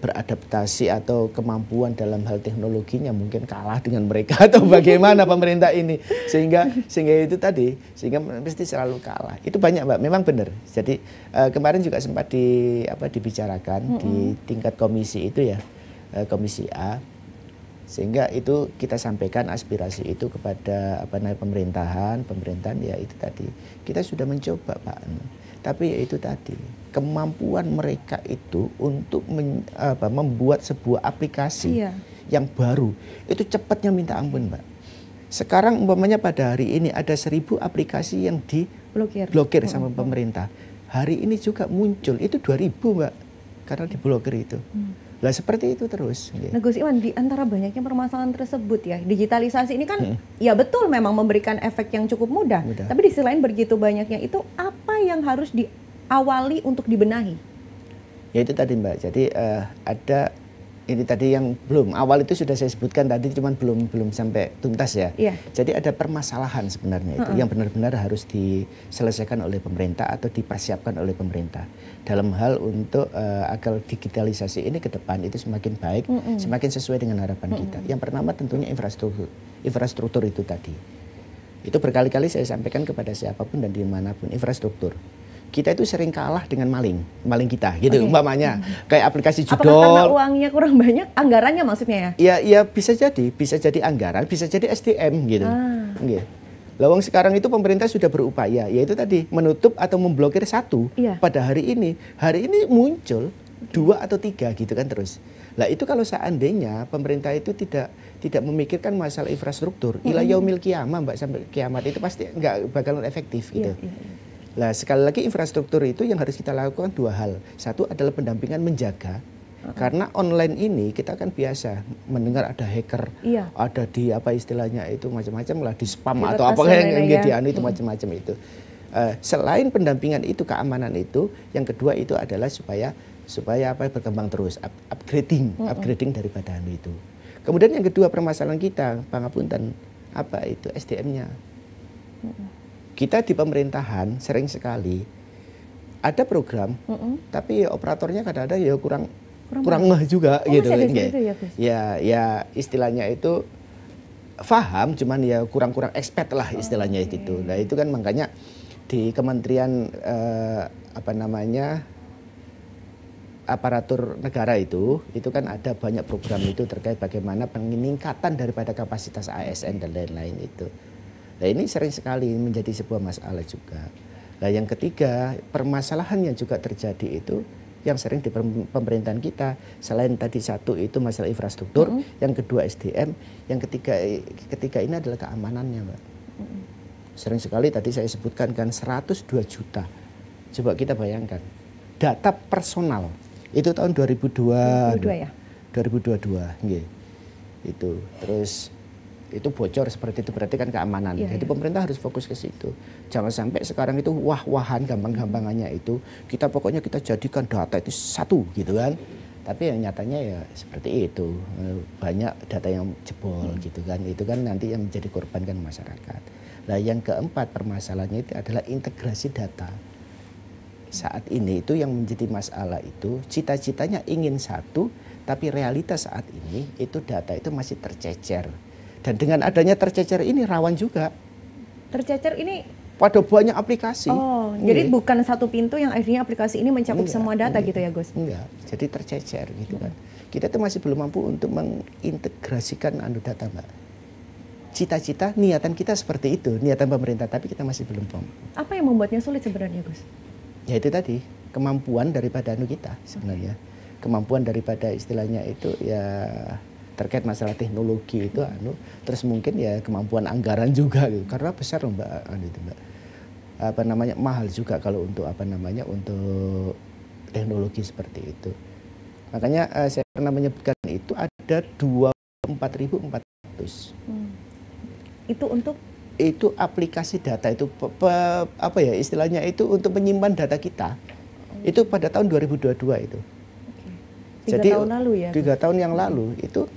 beradaptasi atau kemampuan dalam hal teknologinya mungkin kalah dengan mereka atau bagaimana pemerintah ini sehingga itu tadi sehingga mesti selalu kalah. Itu banyak Mbak, memang benar. Jadi kemarin juga sempat dibicarakan di tingkat komisi itu ya, komisi A, sehingga itu kita sampaikan aspirasi itu kepada pemerintahan ya itu tadi kita sudah mencoba Pak, tapi ya itu tadi kemampuan mereka itu untuk membuat sebuah aplikasi yang baru itu cepatnya minta ampun Mbak. Sekarang umpamanya pada hari ini ada 1000 aplikasi yang diblokir sama pemerintah. Hari ini juga muncul itu 2000 Mbak karena diblokir itu. Lah seperti itu terus. Nah Gus Iwan, di antara banyaknya permasalahan tersebut ya, digitalisasi ini kan ya betul memang memberikan efek yang cukup mudah. Tapi di sisi lain begitu banyaknya itu apa yang harus diawali untuk dibenahi? Ya itu tadi Mbak, jadi ada ini tadi yang belum awal itu sudah saya sebutkan tadi, cuman belum sampai tuntas ya. Jadi ada permasalahan sebenarnya itu yang benar-benar harus diselesaikan oleh pemerintah atau dipersiapkan oleh pemerintah dalam hal untuk agar digitalisasi ini ke depan itu semakin baik, semakin sesuai dengan harapan kita. Yang pertama tentunya infrastruktur itu tadi. Itu berkali-kali saya sampaikan kepada siapapun dan dimanapun, infrastruktur. Kita itu sering kalah dengan maling kita gitu umpamanya kayak aplikasi judol. Apakah karena uangnya kurang banyak, anggarannya maksudnya ya? Ya bisa jadi anggaran, bisa jadi SDM gitu. Lawang sekarang itu pemerintah sudah berupaya, yaitu tadi menutup atau memblokir satu pada hari ini muncul 2 atau 3 gitu kan terus. Lah itu kalau seandainya pemerintah itu tidak memikirkan masalah infrastruktur, ila yaumil qiyamah Mbak, sampai kiamat itu pasti nggak bakalan efektif gitu. Nah sekali lagi infrastruktur itu yang harus kita lakukan 2 hal. Satu adalah pendampingan menjaga. Karena online ini kita kan biasa mendengar ada hacker, ada di apa istilahnya itu macam-macam lah, di spam atau apa yang itu macam-macam itu. Selain pendampingan itu, keamanan itu, yang kedua itu adalah supaya berkembang terus, upgrading daripada itu. Kemudian yang kedua permasalahan kita, pangapunten, itu SDM-nya. Kita di pemerintahan sering sekali ada program, tapi operatornya kadang-kadang ya kurang ngeh juga gitu. Ya istilahnya itu paham, cuman ya kurang expert lah istilahnya itu. Nah itu kan makanya di Kementerian aparatur negara itu kan ada banyak program itu terkait bagaimana peningkatan daripada kapasitas ASN dan lain-lain itu. Nah ini sering sekali menjadi sebuah masalah juga. Nah yang ketiga, permasalahan yang juga terjadi itu yang sering di pemerintahan kita, selain tadi satu itu masalah infrastruktur, yang kedua SDM, yang ketiga ini adalah keamanannya Mbak. Sering sekali tadi saya sebutkan kan 102 juta. Coba kita bayangkan, data personal itu tahun 2022 ya? 2022 nggih. Itu terus itu bocor seperti itu berarti kan keamanan. Jadi pemerintah harus fokus ke situ. Jangan sampai sekarang itu wah-wahan gampang-gampangannya itu kita pokoknya kita jadikan data itu satu gitu kan. Tapi yang nyatanya ya seperti itu, banyak data yang jebol gitu kan. Itu kan nanti yang menjadi korban kan masyarakat. Nah yang keempat permasalahannya itu adalah integrasi data. Saat ini itu yang menjadi masalah itu cita-citanya ingin satu, tapi realitas saat ini itu data itu masih tercecer. Dan dengan adanya tercecer ini rawan juga. Tercecer ini pada banyak aplikasi. Oh, jadi bukan satu pintu yang akhirnya aplikasi ini mencakup semua data gitu ya Gus? Enggak, jadi tercecer gitu kan. Kita tuh masih belum mampu untuk mengintegrasikan data Mbak. Cita-cita, niatan kita seperti itu, niatan pemerintah, tapi kita masih belum mampu. Apa yang membuatnya sulit sebenarnya Gus? Ya itu tadi, kemampuan daripada kita sebenarnya. Kemampuan daripada istilahnya itu ya terkait masalah teknologi itu terus mungkin ya kemampuan anggaran juga gitu. Karena besar loh Mbak, apa namanya mahal juga kalau untuk untuk teknologi seperti itu. Makanya saya pernah menyebutkan itu ada 24.400. Itu untuk itu aplikasi data itu apa ya istilahnya itu untuk menyimpan data kita. Itu pada tahun 2022 itu. Jadi 3 tahun lalu ya? 3 tahun yang lalu itu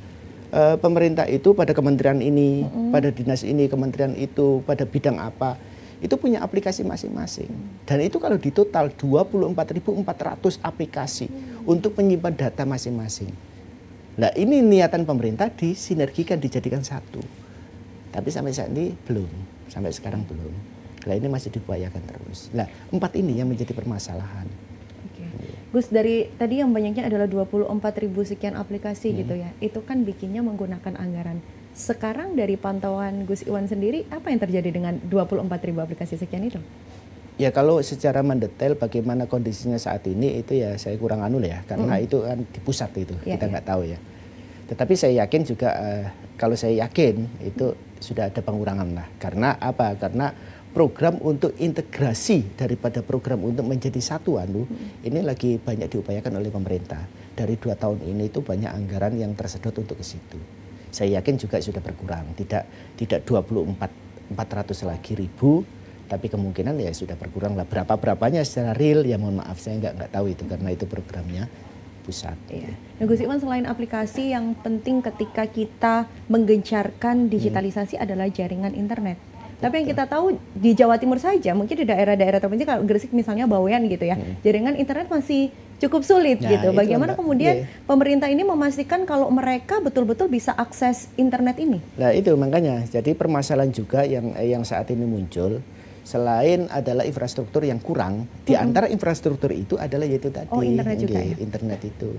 pemerintah itu pada kementerian ini, pada dinas ini, kementerian itu, pada bidang apa, itu punya aplikasi masing-masing. Dan itu kalau di total 24.400 aplikasi untuk menyimpan data masing-masing. Nah ini niatan pemerintah disinergikan, dijadikan satu. Tapi sampai saat ini belum, sampai sekarang belum. Nah ini masih diupayakan terus. Nah 4 ini yang menjadi permasalahan. Gus, dari tadi yang banyaknya adalah 24.000 sekian aplikasi gitu ya. Itu kan bikinnya menggunakan anggaran. Sekarang dari pantauan Gus Iwan sendiri, apa yang terjadi dengan 24.000 aplikasi sekian itu? Ya kalau secara mendetail bagaimana kondisinya saat ini itu ya saya kurang ya. Karena itu kan di pusat itu, kita nggak tahu ya. Tetapi saya yakin juga, kalau saya yakin itu sudah ada pengurangan lah. Karena apa? Karena program untuk integrasi daripada program untuk menjadi satu ini lagi banyak diupayakan oleh pemerintah. Dari 2 tahun ini itu banyak anggaran yang tersedot untuk ke situ. Saya yakin juga sudah berkurang, tidak 24.400 lagi ribu, tapi kemungkinan ya sudah berkurang lah. Berapanya secara real ya mohon maaf saya nggak tahu itu karena itu programnya pusat. Iya. Nah Gus Iwan, selain aplikasi yang penting ketika kita menggencarkan digitalisasi adalah jaringan internet. Tapi yang kita tahu di Jawa Timur saja, mungkin di daerah-daerah terpencil, kalau Gresik misalnya Bawean gitu ya, jaringan internet masih cukup sulit gitu. Bagaimana kemudian pemerintah ini memastikan kalau mereka betul-betul bisa akses internet ini? Nah itu makanya, jadi permasalahan juga yang saat ini muncul, selain adalah infrastruktur yang kurang, di antara infrastruktur itu adalah yaitu tadi, internet juga ya? Internet itu.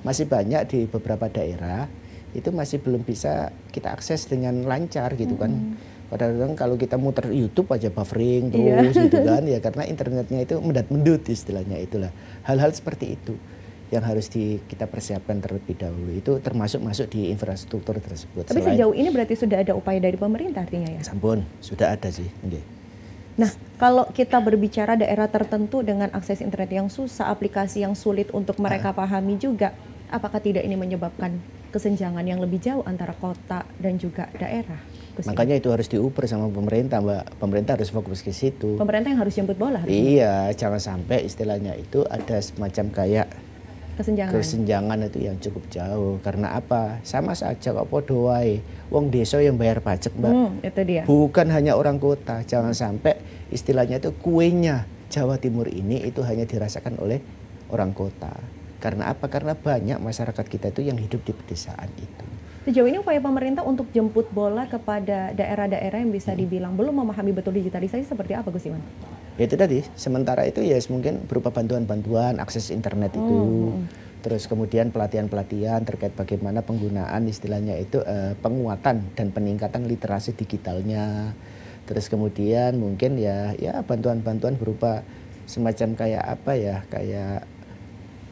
Masih banyak di beberapa daerah, itu masih belum bisa kita akses dengan lancar gitu kan. Kadang-kadang kalau kita muter YouTube aja buffering terus gitu kan ya karena internetnya itu mendat-mendut istilahnya itulah. Hal-hal seperti itu yang harus kita persiapkan terlebih dahulu itu termasuk masuk di infrastruktur tersebut. Tapi sejauh ini berarti sudah ada upaya dari pemerintah artinya ya? Sampun, sudah ada sih. Nah, kalau kita berbicara daerah tertentu dengan akses internet yang susah, aplikasi yang sulit untuk mereka pahami juga, apakah tidak ini menyebabkan kesenjangan yang lebih jauh antara kota dan juga daerah? Makanya itu harus diuper sama pemerintah, Mbak. Pemerintah harus fokus ke situ. Pemerintah yang harus jemput bola. Iya, jangan sampai istilahnya itu ada semacam kayak kesenjangan itu yang cukup jauh. Karena apa? Sama saja kok podo wae. Wong desa yang bayar pajak, Mbak. Itu dia. Bukan hanya orang kota. Jangan sampai istilahnya itu kuenya Jawa Timur ini itu hanya dirasakan oleh orang kota. Karena apa? Karena banyak masyarakat kita itu yang hidup di pedesaan itu. Sejauh ini upaya pemerintah untuk jemput bola kepada daerah-daerah yang bisa dibilang belum memahami betul digitalisasi seperti apa Gus Iwan? Itu tadi, sementara itu ya mungkin berupa bantuan-bantuan akses internet itu. Terus kemudian pelatihan-pelatihan terkait bagaimana penggunaan istilahnya itu penguatan dan peningkatan literasi digitalnya. Terus kemudian mungkin ya bantuan-bantuan berupa semacam kayak apa ya, kayak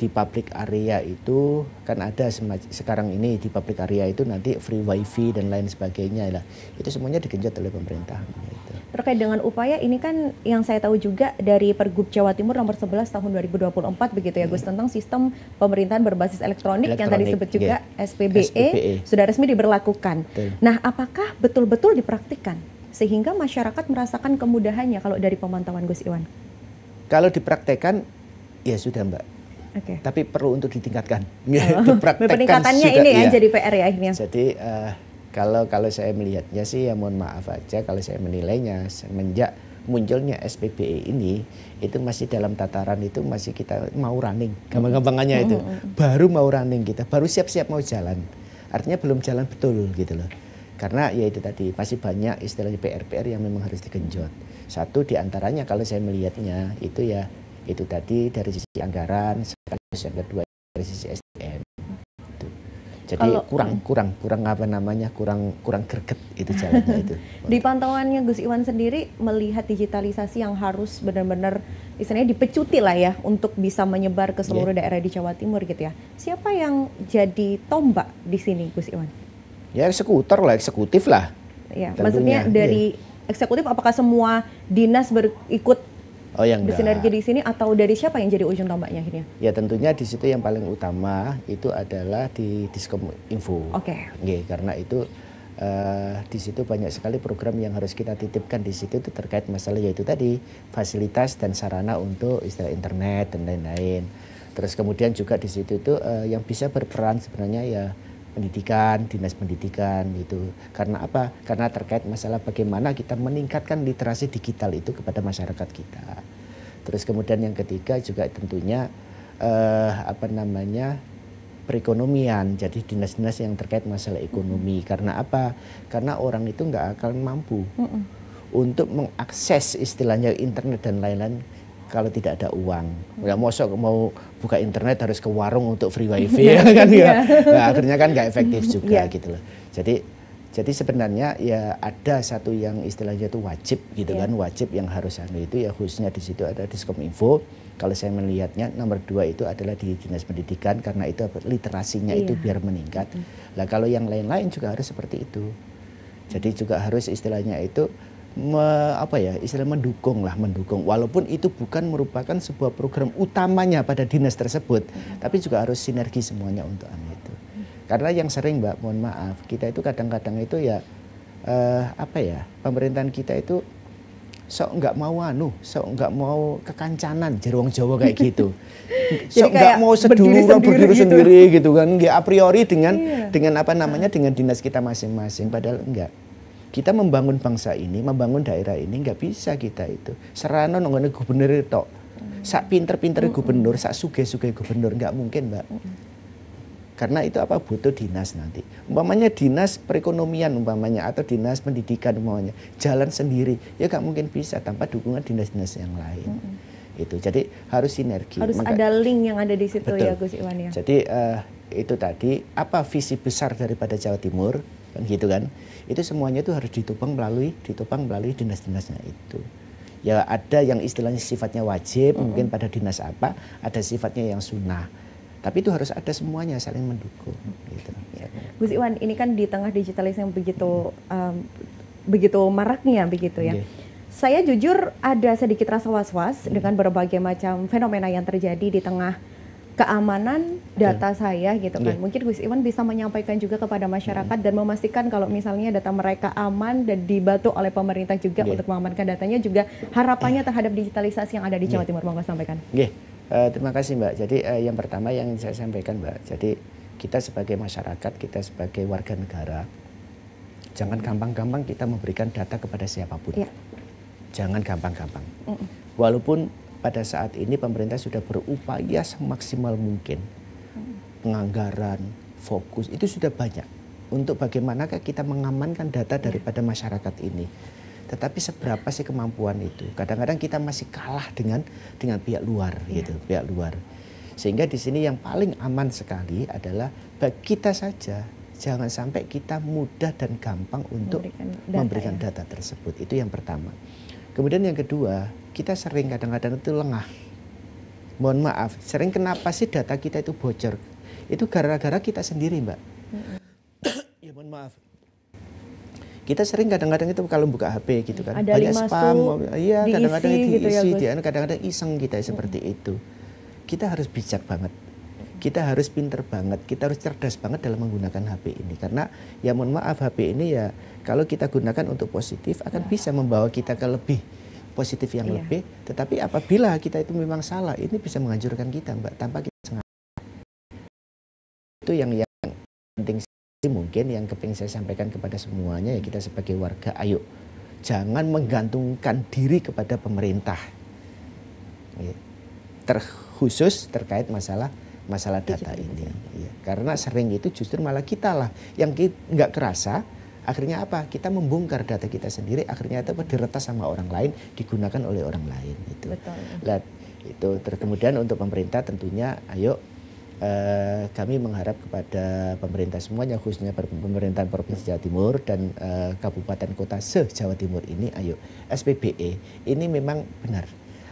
di public area itu kan ada sekarang ini di public area itu nanti free wifi dan lain sebagainya lah. Itu semuanya digenjot oleh pemerintah. Gitu. terkait dengan upaya ini kan yang saya tahu juga dari Pergub Jawa Timur nomor 11 tahun 2024 begitu ya Gus, tentang sistem pemerintahan berbasis elektronik yang tadi disebut juga SPBE sudah resmi diberlakukan. Nah, apakah betul-betul dipraktikkan sehingga masyarakat merasakan kemudahannya kalau dari pemantauan Gus Iwan? Kalau dipraktekkan ya sudah Mbak. Tapi perlu untuk ditingkatkan. Peningkatannya juga, ini ya jadi PR ya akhirnya. Jadi kalau saya melihatnya sih ya mohon maaf aja kalau saya menilainya semenjak munculnya SPBE ini itu masih dalam tataran itu masih kita mau running, gampang-gampangannya itu. Baru mau running kita, baru siap-siap mau jalan. Artinya belum jalan betul gitu loh. Karena ya itu tadi masih banyak istilahnya PR-PR yang memang harus digenjot. Satu diantaranya kalau saya melihatnya itu ya itu tadi dari sisi anggaran, sekaligus yang kedua dari sisi SDM. Jadi kurang apa namanya kurang greget itu jalannya itu. Di pantauannya Gus Iwan sendiri melihat digitalisasi yang harus benar-benar istilahnya dipecuti lah ya untuk bisa menyebar ke seluruh daerah di Jawa Timur gitu ya. Siapa yang jadi tombak di sini Gus Iwan? Ya eksekutif lah. Ya, maksudnya dari eksekutif apakah semua dinas berikut bersinergi di sini atau dari siapa yang jadi ujung tombaknya akhirnya? Ya tentunya di situ yang paling utama itu adalah di Diskominfo. Karena itu di situ banyak sekali program yang harus kita titipkan di situ itu terkait masalah yaitu tadi fasilitas dan sarana untuk istilah internet dan lain-lain. Terus kemudian juga di situ itu yang bisa berperan sebenarnya ya pendidikan, dinas pendidikan gitu. Karena apa? Karena terkait masalah bagaimana kita meningkatkan literasi digital itu kepada masyarakat kita. Terus kemudian yang ketiga juga tentunya perekonomian. Jadi dinas-dinas yang terkait masalah ekonomi. Karena apa? Karena orang itu nggak akan mampu untuk mengakses istilahnya internet dan lain-lain kalau tidak ada uang. Ya mau buka internet harus ke warung untuk free wifi kan ya. Nah, akhirnya kan nggak efektif juga gitu loh. Jadi sebenarnya ya ada satu yang istilahnya itu wajib gitu kan, wajib yang harus itu ya khususnya di situ ada Diskominfo. Kalau saya melihatnya nomor 2 itu adalah di dinas pendidikan karena itu literasinya itu biar meningkat. Lah kalau yang lain-lain juga harus seperti itu. Jadi juga harus istilahnya itu mendukung walaupun itu bukan merupakan sebuah program utamanya pada dinas tersebut tapi juga harus sinergi semuanya untuk itu karena yang sering Mbak mohon maaf kita itu kadang-kadang itu ya pemerintahan kita itu sok nggak mau kekancanan jeruang Jawa kayak gitu sok nggak mau berdiri sendiri gitu kan a priori dengan dengan dinas kita masing-masing padahal enggak. Kita membangun bangsa ini, membangun daerah ini nggak bisa kita itu. Serana nongone gubernur itu, sak pinter-pinter gubernur, sak suge-suge gubernur nggak mungkin Mbak. Karena itu butuh dinas nanti. Umpamanya dinas perekonomian atau dinas pendidikan umpamanya jalan sendiri, ya nggak mungkin bisa tanpa dukungan dinas-dinas yang lain. Itu jadi harus sinergi. Harus ada link yang ada di situ ya Gus Iwan ya. Jadi itu tadi visi besar daripada Jawa Timur. Kan gitu kan, itu semuanya itu harus ditopang melalui dinas-dinasnya itu. Ya ada yang istilahnya sifatnya wajib, mungkin pada dinas ada sifatnya yang sunnah. Tapi itu harus ada semuanya saling mendukung. Gitu. Gus Iwan, ini kan di tengah digitalisasi yang begitu maraknya begitu ya. Saya jujur ada sedikit rasa was-was dengan berbagai macam fenomena yang terjadi di tengah keamanan data saya gitu kan. Mungkin Gus Iwan bisa menyampaikan juga kepada masyarakat dan memastikan kalau misalnya data mereka aman dan dibantu oleh pemerintah juga untuk mengamankan datanya juga harapannya terhadap digitalisasi yang ada di Jawa Timur. Monggo sampaikan. Terima kasih Mbak. Jadi yang pertama yang saya sampaikan Mbak. Jadi kita sebagai masyarakat, kita sebagai warga negara jangan gampang-gampang kita memberikan data kepada siapapun. Jangan gampang-gampang. Walaupun pada saat ini pemerintah sudah berupaya semaksimal mungkin. Penganggaran, fokus, itu sudah banyak. Untuk bagaimanakah kita mengamankan data daripada masyarakat ini. Tetapi seberapa sih kemampuan itu? Kadang-kadang kita masih kalah dengan pihak luar gitu, pihak luar. Sehingga di sini yang paling aman sekali adalah bagi kita saja. Jangan sampai kita mudah dan gampang untuk memberikan data tersebut. Itu yang pertama. Kemudian yang kedua, kita sering kadang-kadang itu lengah. Mohon maaf, sering kenapa sih data kita itu bocor? Itu gara-gara kita sendiri Mbak. Ya mohon maaf. Kita sering kadang-kadang itu kalau buka HP gitu kan, ada banyak spam, iya kadang-kadang diisi, gitu ya, diisi, kadang-kadang iseng kita seperti itu. Kita harus bijak banget, kita harus pinter banget, kita harus cerdas banget dalam menggunakan HP ini. Karena ya mohon maaf, HP ini ya kalau kita gunakan untuk positif akan bisa membawa kita ke lebih positif yang lebih. Tetapi apabila kita itu memang salah, ini bisa menghancurkan kita, Mbak, tanpa kita sengaja. Itu yang penting. Mungkin yang kepingin saya sampaikan kepada semuanya ya, kita sebagai warga, ayo jangan menggantungkan diri kepada pemerintah, terkhusus terkait masalah data ini ya. Karena sering itu justru malah kita lah yang nggak kerasa akhirnya apa, kita membongkar data kita sendiri, akhirnya itu diretas sama orang lain, digunakan oleh orang lain itu. Betul. Itu kemudian untuk pemerintah tentunya ayo kami mengharap kepada pemerintah semuanya, khususnya pemerintahan Provinsi Jawa Timur dan kabupaten kota se-Jawa Timur ini, ayo SPBE ini memang benar.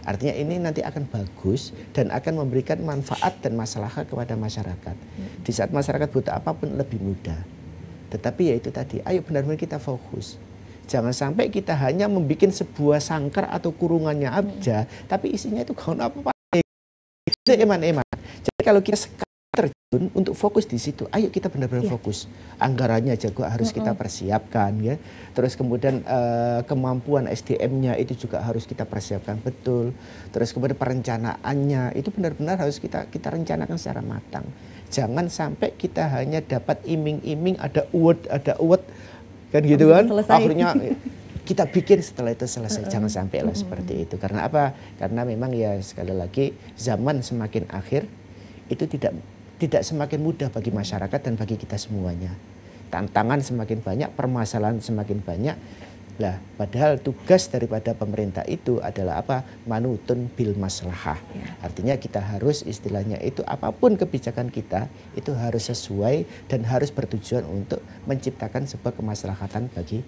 Artinya ini nanti akan bagus dan akan memberikan manfaat dan maslahat kepada masyarakat. Di saat masyarakat butuh apapun lebih mudah. Tetapi ya itu tadi, ayo benar-benar kita fokus. Jangan sampai kita hanya membuat sebuah sangkar atau kurungannya aja, tapi isinya itu gaun apa-apa. Itu eman-eman. Jadi kalau kita terjun untuk fokus di situ, ayo kita benar-benar fokus. Anggarannya juga harus kita persiapkan ya. Terus kemudian kemampuan SDM-nya itu juga harus kita persiapkan betul. Terus kemudian perencanaannya itu benar-benar harus kita rencanakan secara matang. Jangan sampai kita hanya dapat iming-iming, ada award kan gitu kan. Akhirnya kita bikin setelah itu selesai. Jangan sampai lah seperti itu. Karena apa? Karena memang ya sekali lagi zaman semakin akhir itu tidak semakin mudah bagi masyarakat dan bagi kita semuanya. Tantangan semakin banyak, permasalahan semakin banyak. Lah, padahal tugas daripada pemerintah itu adalah apa? Manutun bil maslahah. Artinya kita harus istilahnya itu apapun kebijakan kita itu harus sesuai dan harus bertujuan untuk menciptakan sebuah kemaslahatan bagi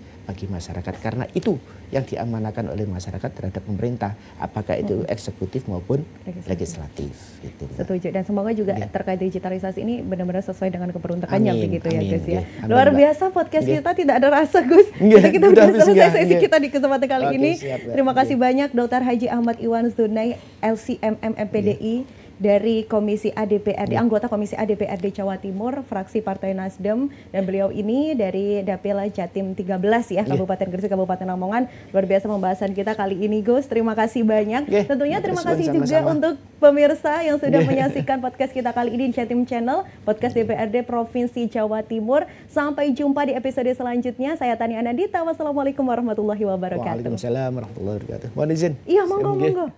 masyarakat. Karena itu yang diamanakan oleh masyarakat terhadap pemerintah, apakah itu eksekutif maupun legislatif. Gitu, setuju, dan semoga juga terkait digitalisasi ini benar-benar sesuai dengan keperuntukannya begitu ya Gus ya. Luar biasa podcast kita tidak ada rasa Gus. Kita sudah selesai sesi kita di kesempatan kali ini. Terima kasih banyak Dr. Haji Ahmad Iwan Zunai, LCMM MPDI dari Komisi ADPRD, anggota Komisi ADPRD Jawa Timur, fraksi Partai Nasdem, dan beliau ini dari Dapil Jatim 13 ya, Kabupaten Gresik, Kabupaten Lamongan. Luar biasa pembahasan kita kali ini Gus, terima kasih banyak. Tentunya terima kasih juga untuk pemirsa yang sudah menyaksikan podcast kita kali ini di Jatim Channel, podcast DPRD Provinsi Jawa Timur. Sampai jumpa di episode selanjutnya. Saya Tani Anandita, wassalamualaikum warahmatullahi wabarakatuh. Waalaikumsalam warahmatullahi wabarakatuh. Mohon izin. Iya, monggo.